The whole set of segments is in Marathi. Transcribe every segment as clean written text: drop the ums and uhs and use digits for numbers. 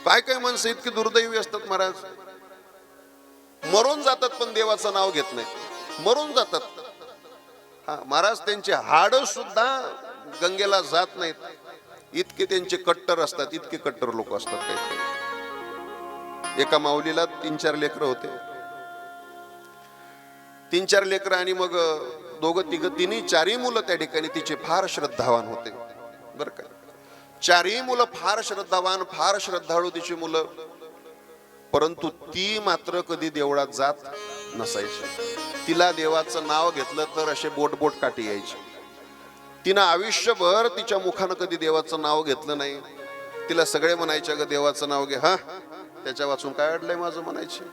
काय काय माणसं इतकी दुर्दैवी असतात महाराज, मरून जातात पण देवाचं नाव घेत नाही, मरून जातात. हा महाराज, त्यांचे हाड सुद्धा गंगेला जात नाहीत, इतके त्यांचे कट्टर असतात, इतके कट्टर लोक असतात. काही एका माऊलीला 3-4 लेकरं होते, 3-4 लेकरं, आणि मग दोघं तिघं तिन्ही 4ही मुलं त्या ठिकाणी तिचे फार श्रद्धावान होते बर का. 4ही मुलं फार श्रद्धावान, फार श्रद्धाळू तिची मुलं, परंतु ती मात्र कधी देवळात जात नसायची. तिला देवाचं नाव घेतलं तर असे बोट काठी यायचे. तिनं आयुष्यभर तिच्या मुखानं कधी देवाचं नाव घेतलं नाही. तिला सगळे म्हणायचे ग देवाचं नाव घे, हा त्याच्या वाचून काय अडलंय माझं म्हणायचे,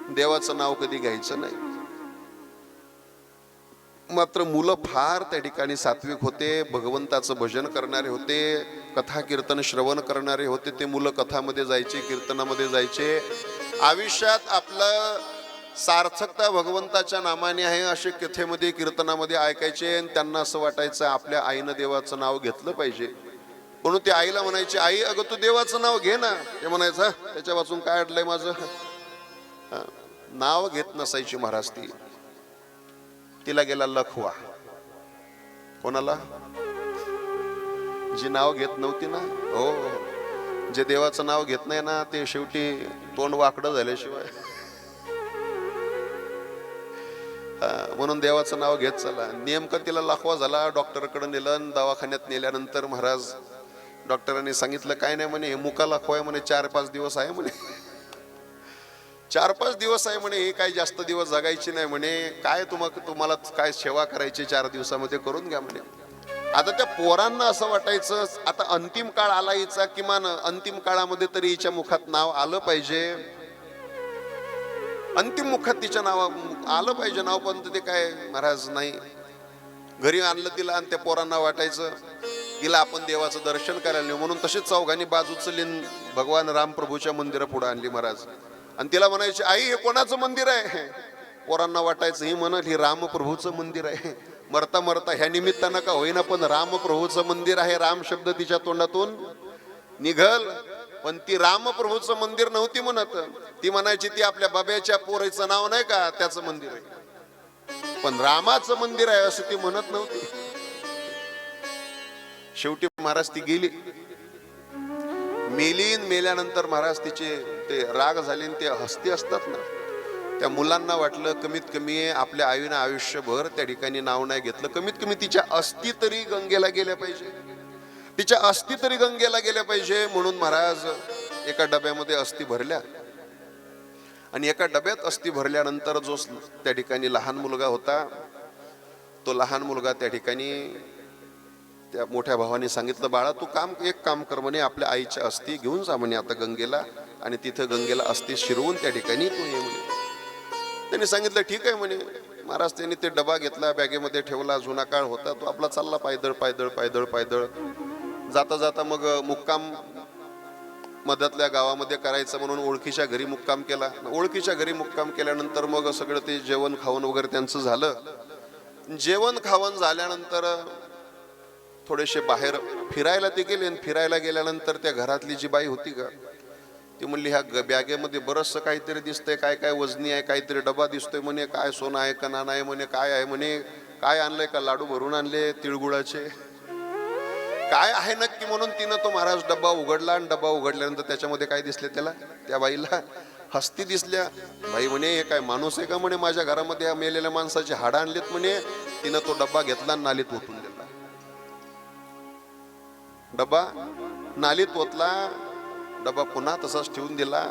देवाचं नाव कधी घ्यायचं नाही. मात्र मुलं फार त्या ठिकाणी सात्विक होते, भगवंताचं भजन करणारे होते, कथा कीर्तन श्रवण करणारे होते. ते मुलं कथामध्ये जायचे, कीर्तनामध्ये जायचे. आयुष्यात आपलं सार्थकता भगवंताच्या नामाने आहे असे कथेमध्ये कीर्तनामध्ये ऐकायचे, आणि त्यांना असं वाटायचं आपल्या आईनं देवाचं नाव घेतलं पाहिजे. म्हणून ते आईला म्हणायचे, आई अगं तू देवाचं नाव घे ना. ते म्हणायचं त्याच्या वाचून काय अडलंय माझं. नाव घेत नसायची महाराज ती. तिला गेला लखवा. कोणाला? जी नाव घेत नव्हती ना. हो, जे देवाचं नाव घेत नाही ना ते शेवटी तोंड वाकडं झाल्याशिवाय. म्हणून देवाचं नाव घेत चला. नेमकं तिला लखवा झाला. डॉक्टरकडे नेलं, दवाखान्यात नेल्यानंतर महाराज डॉक्टरांनी सांगितलं काय नाही म्हणे, हे मुका लखवा आहे म्हणे, 4-5 दिवस आहे म्हणे. 4-5 दिवस आहे म्हणे, हे काही जास्त दिवस जगायची नाही म्हणे. काय तुम्हाला काय सेवा करायची 4 दिवसामध्ये करून घ्या म्हणे. आता त्या पोरांना असं वाटायचं आता अंतिम काळ आला हिचा, किमान अंतिम काळामध्ये तरी हिच्या मुखात नाव आलं पाहिजे, अंतिम मुखात तिच्या नाव आलं पाहिजे नाव. पण ते काय महाराज नाही. घरी आणलं तिला, आणि त्या पोरांना वाटायचं तिला आपण देवाचं दर्शन करायला नाही, म्हणून तसेच चौघांनी बाजू उचलून भगवान रामप्रभूच्या मंदिरापुढे आणली महाराज. आणि तिला म्हणायची आई हे कोणाचं मंदिर आहे. पोरांना वाटायचं ही म्हणत ही रामप्रभूचं मंदिर आहे. मरता मरता ह्या निमित्तानं का होईना पण रामप्रभूचं मंदिर आहे, राम शब्द तिच्या तोंडातून निघल. पण ती रामप्रभूचं मंदिर नव्हती म्हणत, ती म्हणायची ती आपल्या बाब्याच्या पोराचं नाव नाही का त्याचं मंदिर आहे, पण रामाचं मंदिर आहे असं ती म्हणत नव्हती. शेवटी महाराज ती गेली, मेलीन. मेल्यानंतर महाराज तिचे ते राग झाले, ते हस्ती असतात ना, त्या मुलांना वाटलं कमीत कमी आपल्या आईनं आयुष्यभर त्या ठिकाणी नाव नाही घेतलं, कमीत कमी तिच्या अस्थी तरी गंगेला गेल्या पाहिजे, तिच्या अस्थी तरी गंगेला गेल्या पाहिजे. म्हणून महाराज एका डब्यामध्ये अस्थी भरल्या, आणि एका डब्यात अस्थी भरल्यानंतर जो त्या ठिकाणी लहान मुलगा होता, तो लहान मुलगा त्या ठिकाणी त्या मोठ्या भावाने सांगितलं बाळा तू एक काम कर म्हणे, आपल्या आईच्या अस्थी घेऊन जा म्हणे आता गंगेला, आणि तिथं गंगेला अस्थी शिरवून त्या ठिकाणी तू ये म्हणे. त्यांनी सांगितलं ठीक आहे म्हणे. महाराज त्यांनी ते डबा घेतला, बॅगेमध्ये ठेवला, जुना काळ होता, तो आपला चालला पायदळ पायदळ पायदळ पायदळ. जाता जाता मग मुक्काम मधातल्या गावामध्ये करायचं म्हणून ओळखीच्या घरी मुक्काम केला. ओळखीच्या घरी मुक्काम केल्यानंतर मग सगळं ते जेवण खावण वगैरे त्यांचं झालं. जेवण खावण झाल्यानंतर थोडेसे बाहेर फिरायला ते गेले, आणि फिरायला गेल्यानंतर त्या घरातली जी बाई होती का ती म्हणली ह्या बॅगेमध्ये बरचसं काहीतरी दिसतंय, काय काय वजनी आहे, काहीतरी डबा दिसतोय म्हणे, काय सोनं आहे का नाणं आहे म्हणे, काय आहे म्हणे, काय आणलंय का, लाडू भरून आणले तिळगुळाचे, काय आहे नक्की. म्हणून तिनं तो महाराज डब्बा उघडला, आणि डब्बा उघडल्यानंतर त्याच्यामध्ये काय दिसले त्याला, त्या बाईला हस्ती दिसल्या. बाई म्हणे हे काय माणूस आहे का म्हणे, माझ्या घरामध्ये या मेलेल्या माणसाची हाडं आणलीत म्हणे. तिनं तो डब्बा घेतला आणि नालीत ओतून दिला. डब्बा नालीत ओतला, डबा पुन्हा तसाच ठेवून दिला.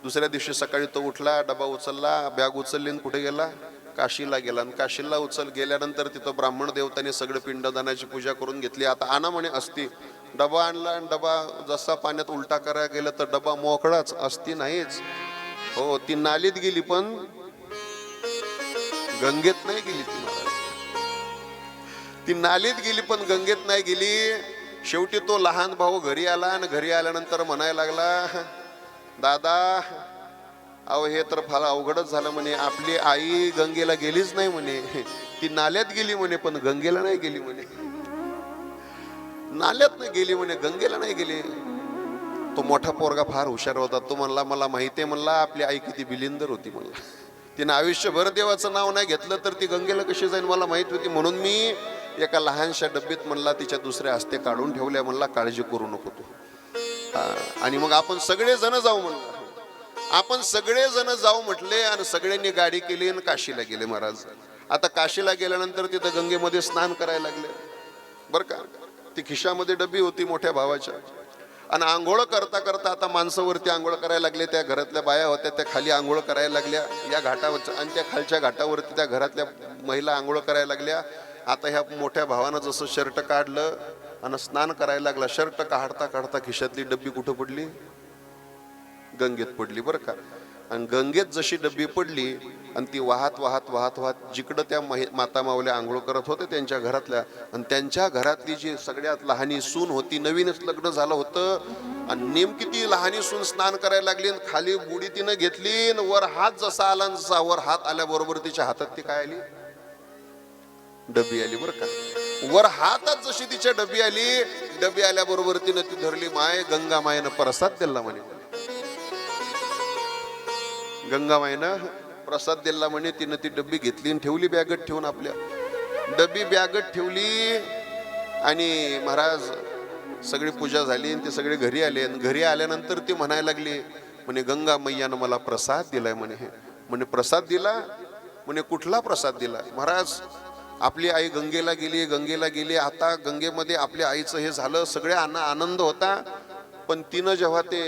दुसऱ्या दिवशी सकाळी तो उठला, डबा उचलला, बॅग उचलली आणि कुठे गेला, काशीला गेला. आणि काशीला गेल्यानंतर तिथं ब्राह्मण देवतांनी सगळं पिंडदानाची पूजा करून घेतली. आता आणा म्हणे अस्थी. डबा आणला, आणि डबा जसा पाण्यात उलटा करायला गेला तर डबा मोकळाच, अस्थी नाहीच. हो, ती नालीत गेली पण गंगेत नाही गेली. ती महाराज ती नालीत गेली पण गंगेत नाही गेली. शेवटी तो लहान भाऊ घरी आला, आणि घरी आल्यानंतर म्हणायला लागला दादा अहो हे तर फार अवघडच झालं म्हणे, आपली आई गंगेला गेलीच नाही म्हणे, ती नाल्यात गेली म्हणे पण गंगेला नाही गेली म्हणे, नाल्यात नाही गेली म्हणे, गंगेला नाही गेली. तो मोठा पोरगा फार हुशार होता. तो म्हणला मला माहिती आहे, म्हणला आपली आई किती बिलिंदर होती. म्हणला तिने आयुष्यभर देवाचं नाव नाही घेतलं तर ती गंगेला कशी जाईल मला माहित होती, म्हणून मी एका लहानशा डब्बीत म्हणला तिच्या दुसऱ्या हस्ते काढून ठेवल्या. म्हणला काळजी करू नको तू. आणि मग आपण सगळे जण जाऊ म्हणलं. आपण सगळे जण जाऊ म्हटले आणि सगळ्यांनी गाडी केली आणि काशीला गेले महाराज. आता काशीला गेल्यानंतर तिथं गंगेमध्ये स्नान करायला लागले बर का. ती खिशामध्ये डब्बी होती मोठ्या भावाच्या. आणि आंघोळ करता करता आता माणसावरती आंघोळ करायला लागले. त्या घरातल्या बाया होत्या त्या खाली आंघोळ करायला लागल्या या घाटावर, आणि त्या खालच्या घाटावरती त्या घरातल्या महिला आंघोळ करायला लागल्या. आता ह्या मोठ्या भावानं जसं शर्ट काढलं आणि स्नान करायला लागला, शर्ट काढता काढता खिशातली डब्बी कुठं पडली? गंगेत पडली बरं का. आणि गंगेत जशी डब्बी पडली आणि ती वाहत वाहत वाहत वाहत जिकडं त्या माता मावल्या आंघोळ करत होते त्यांच्या घरातल्या, आणि त्यांच्या घरातली जी सगळ्यात लहानी सून होती, नवीनच लग्न झालं होतं, आणि नेमकी ती लहानी सून स्नान करायला लागली आणि खाली बुडी तिनं घेतली आणि वर हात जसा आला, जसा वर हात आल्याबरोबर तिच्या हातात ती काय आली? डबी आली बरं का. वर हातात जशी तिच्या डबी आली, डबी आल्याबरोबर तिनं ती धरली. माय गंगा मायेनं प्रसाद दिला म्हणे. गंगा मायेनं प्रसाद दिला म्हणे. तिनं ती डब्बी घेतली आणि ठेवली बॅगेत ठेवून. आपल्या डब्बी बॅगेत ठेवली आणि महाराज सगळी पूजा झाली आणि ते सगळे घरी आले. आणि घरी आल्यानंतर ती म्हणायला लागली म्हणे गंगा मैयानं मला प्रसाद दिलाय म्हणे. म्हणे प्रसाद दिला? म्हणे कुठला प्रसाद दिला? महाराज आपली आई गंगेला गेली, गंगेला गेली. आता गंगेमध्ये आपल्या आईचं हे झालं, सगळ्या आनंद होता. पण तिनं जेव्हा ते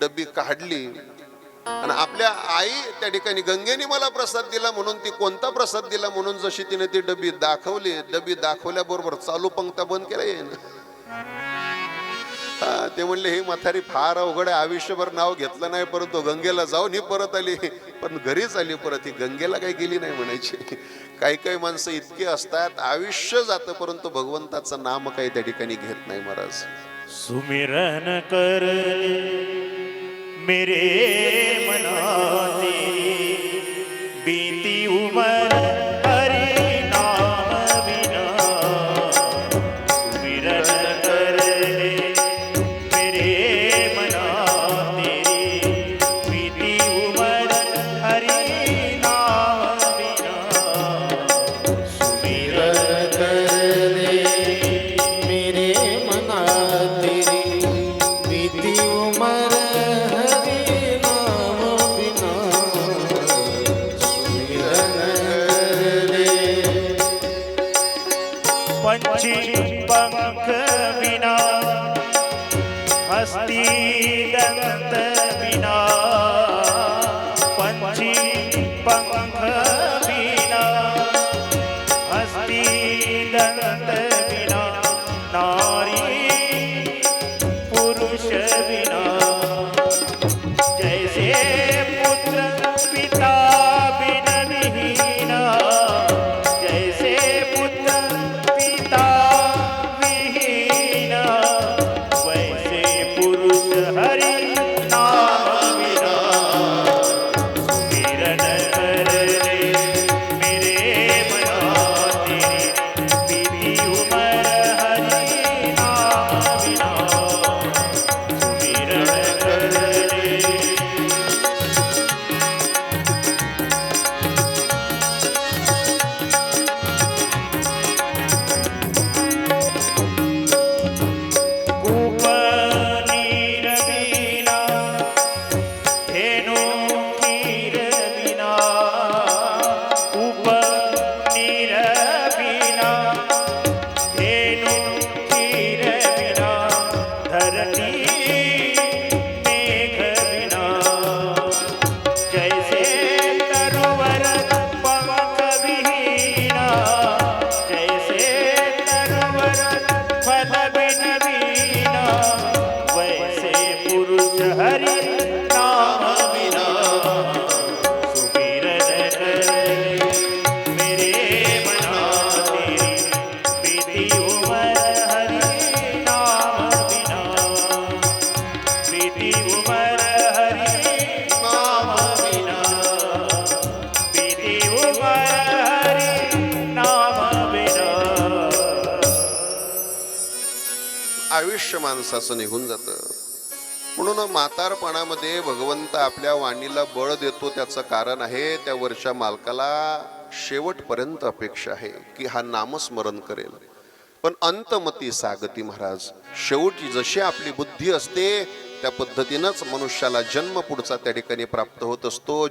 डब्बी काढली आणि आपल्या आई त्या ठिकाणी गंगेने मला प्रसाद दिला म्हणून, ती कोणता प्रसाद दिला म्हणून जशी तिने ती डबी दाखवली, डबी दाखवल्याबरोबर चालू पंक्त्या बंद केल्या येईन. ते म्हणले हे म्हातारी फार अवघड आहे, आयुष्यभर नाव घेतलं नाही परंतु गंगेला जाऊन ही परत आली, पण घरीच आली परत. ही गंगेला काही गेली नाही म्हणायची. काही काही माणसं इतके असतात आयुष्य जातं परंतु भगवंताचं नाम काही त्या ठिकाणी घेत नाही महाराज. सुमिरन कर मेरे मना तेरी बीती उमर हरि नाम बिना. सुमिरन कर मेरे मना तेरी बीती उमर हरि नाम बिना. सुमिरन कर मेरे मना तेरी बीती उमर हरि नाम बिना. सुमिरन पंछी पंख बिना हस्ती दंत बिना. पंछी पंख बिना हस्ती दंत बिना. नारी पुरुष बिना. जैसे पुत्र पिता बिन विहीना. जैसे पुत्र पिता विहीना. वैसे पुरुष हरि नाम बिना. सुमिरन कर मेरे मना तेरी बीती उमर हरि नाम बिना. सुमिरन कर कूप नीर बिना धेनु नीर बिना. कूप नीर बिना धेनु नीर बिना. धरती मेघ बिना. जैसे तरुवर पंख विहीना. जैसे तरुवर फल बिन बीना. वैसे पुरुष हरि नाम बिना. सुमिरन कर मेरे मना तेरी बीती उमर हरि नाम बिना. बीती उमर हरि नाम बिना. बीती उमर हरि नाम बिना. आयुष्य माणसाचं निघून जातं. म्हणून म्हातारपणामध्ये भगवंत आपल्या वाणीला बळ देतो. त्याचं कारण आहे त्या वर्षा मालकाला शेवटपर्यंत अपेक्षा आहे की हा नामस्मरण करेल. पण अंतमती सागती महाराज, शेवटी जशी आपली बुद्धी असते त्या पद्धतीनंच मनुष्याला जन्म पुढचा त्या ठिकाणी प्राप्त होत असतो.